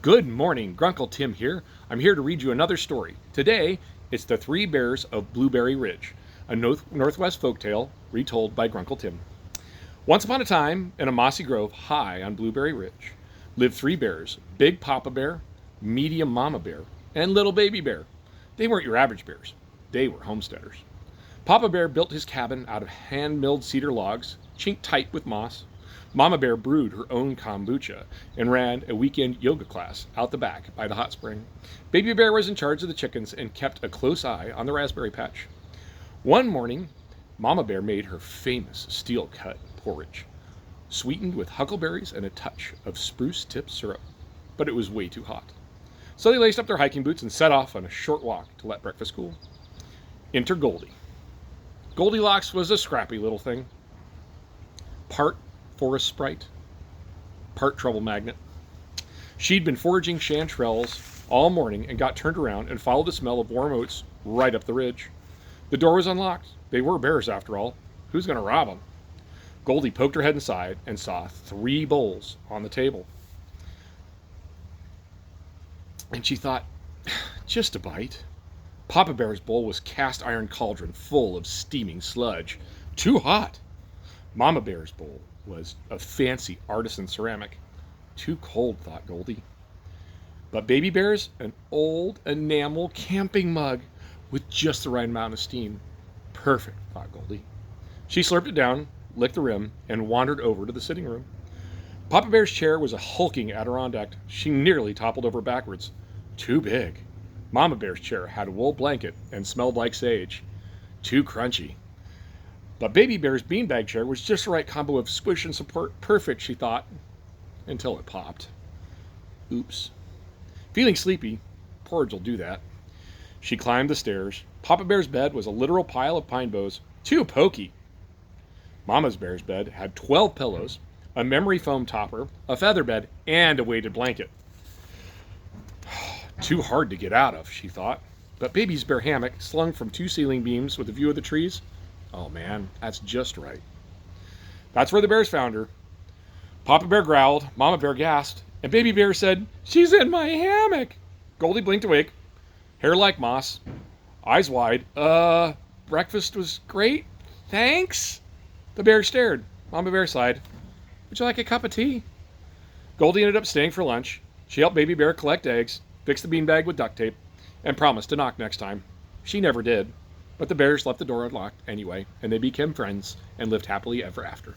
Good morning, Grunkle Tim here. I'm here to read you another story. Today, it's The Three Bears of Blueberry Ridge, a Northwest folktale retold by Grunkle Tim. Once upon a time, in a mossy grove high on Blueberry Ridge, lived three bears: Big Papa Bear, Medium Mama Bear, and Little Baby Bear. They weren't your average bears. They were homesteaders. Papa Bear built his cabin out of hand-milled cedar logs, chinked tight with moss. Mama Bear brewed her own kombucha and ran a weekend yoga class out the back by the hot spring. Baby Bear was in charge of the chickens and kept a close eye on the raspberry patch. One morning, Mama Bear made her famous steel-cut porridge, sweetened with huckleberries and a touch of spruce tip syrup, but it was way too hot. So they laced up their hiking boots and set off on a short walk to let breakfast cool. Enter Goldie. Goldilocks was a scrappy little thing, part forest sprite, part trouble magnet. She'd been foraging chanterelles all morning and got turned around and followed the smell of warm oats right up the ridge. The door was unlocked. They were bears after all. Who's going to rob them? Goldie poked her head inside and saw three bowls on the table. And she thought, just a bite. Papa Bear's bowl was cast iron cauldron full of steaming sludge. Too hot. Mama Bear's bowl was a fancy artisan ceramic. Too cold, thought Goldie. But Baby Bear's an old enamel camping mug with just the right amount of steam. Perfect, thought Goldie. She slurped it down, licked the rim, and wandered over to the sitting room. Papa Bear's chair was a hulking Adirondack. She nearly toppled over backwards. Too big. Mama Bear's chair had a wool blanket and smelled like sage. Too crunchy. But Baby Bear's beanbag chair was just the right combo of squish and support. Perfect, she thought, until it popped. Oops. Feeling sleepy, porridge will do that. She climbed the stairs. Papa Bear's bed was a literal pile of pine boughs. Too pokey. Mama's Bear's bed had 12 pillows, a memory foam topper, a feather bed, and a weighted blanket. Too hard to get out of, she thought. But Baby's Bear hammock, slung from two ceiling beams with a view of the trees, oh man, that's just right. That's where the bears found her. Papa Bear growled, Mama Bear gasped, and Baby Bear said, she's in my hammock. Goldie blinked awake, hair like moss, eyes wide. Breakfast was great, thanks. The bear stared. Mama Bear sighed. Would you like a cup of tea? Goldie ended up staying for lunch. She helped Baby Bear collect eggs, fix the beanbag with duct tape, and promised to knock next time. She never did. But the bears left the door unlocked anyway, and they became friends and lived happily ever after.